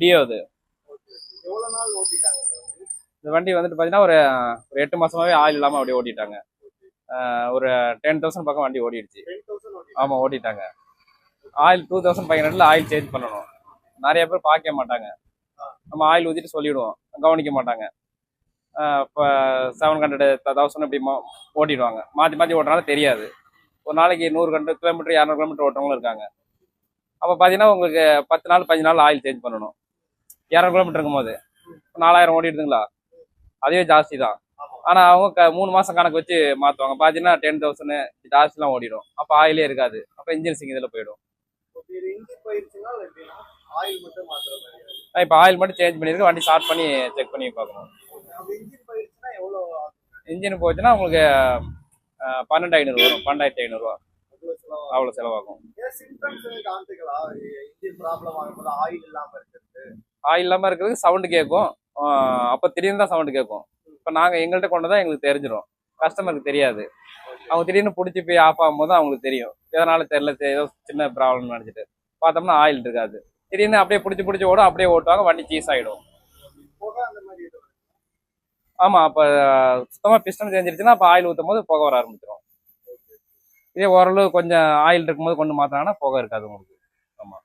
Deo இது. எவ்வளவு நாள் ஓட்டிட்டாங்க இந்த வண்டி வந்துட்டு பார்த்தீங்கன்னா ஒரு ஒரு 8 மாசமாவே ஆயில் இல்லாமல் அப்படியே ஓட்டிட்டாங்க. ஒரு 10,000 பக்கம் வண்டி ஓடிடுச்சு. 10,000 ஆமாம் ஓட்டிட்டாங்க. ஆயில் 2015 ஆயில் சேஞ்ச் பண்ணணும். நிறைய பேர் பார்க்க மாட்டாங்க. நம்ம ஆயில் ஊற்றிட்டு சொல்லிவிடுவோம், கவனிக்க மாட்டாங்க. இப்போ 700 1000 இப்படி ஓட்டிடுவாங்க. மாற்றி மாற்றி ஓட்டுறனால தெரியாது. ஒரு நாளைக்கு 100 கிலோமீட்டர் 200 கிலோமீட்டர் ஓட்டுறவங்களும் இருக்காங்க. அப்போ பார்த்தீங்கன்னா உங்களுக்கு 10 நாள் 15 நாள் ஆயில் சேஞ்ச் பண்ணணும். 200 கிலோமீட்டர் இருக்கும்போது 4000 ஓடிடுதுங்களா, அதுவே ஜாஸ்தி தான். ஆனால் அவங்க 3 மாதம் கணக்கு வச்சு மாற்றுவாங்க. பார்த்தீங்கன்னா 10,000 ஜாஸ்திலாம் ஓடிடும். அப்போ ஆயிலே இருக்காது. அப்போ இன்ஜின் சிங் இதில் போயிடும். இன்ஜின் போயிருச்சுன்னா ஆயில் மட்டும் மாத்துற மாதிரி. இப்போ ஆயில் மட்டும் சேஞ்ச் பண்ணியிருக்கு. வண்டி ஸ்டார்ட் பண்ணி செக் பண்ணி பார்க்கணும். இன்ஜின் போயிருச்சுன்னா எவ்வளோ? இன்ஜின் போச்சுன்னா உங்களுக்கு 12,500 வரும். 12,500 அவ்வளோ செலவாகும். இன்ஜின் ப்ராப்ளம் ஆகும்போது ஆயில் இல்லாம இருக்கிறது. ஆயில் இல்லாமல் இருக்கிறதுக்கு சவுண்டு கேட்கும். அப்போ திடீர்னு தான் சவுண்டு கேட்கும். இப்போ நாங்கள் எங்கள்கிட்ட கொண்டு தான் எங்களுக்கு தெரிஞ்சிடும். கஸ்டமருக்கு தெரியாது. அவங்க திடீர்னு பிடிச்சி போய் ஆஃப் ஆகும்போது அவங்களுக்கு தெரியும். எதனால தெரியல, ஏதோ சின்ன ப்ராப்ளம் நினச்சிட்டு பார்த்தோம்னா ஆயில் இருக்காது. திடீர்னு அப்படியே பிடிச்சி ஓடும். அப்படியே ஓட்டுவாங்க, வண்டி சீஸ் ஆகிடும். ஆமாம், அப்போ சுத்தமாக பிஸ்டன் தெரிஞ்சிருச்சுன்னா அப்போ ஆயில் ஊற்றும் போது புகை வர ஆரம்பிச்சிடும். இதே ஓரளவு கொஞ்சம் ஆயில் இருக்கும்போது கொண்டு மாற்றினாங்கன்னா புகை இருக்காது உங்களுக்கு. ஆமாம்.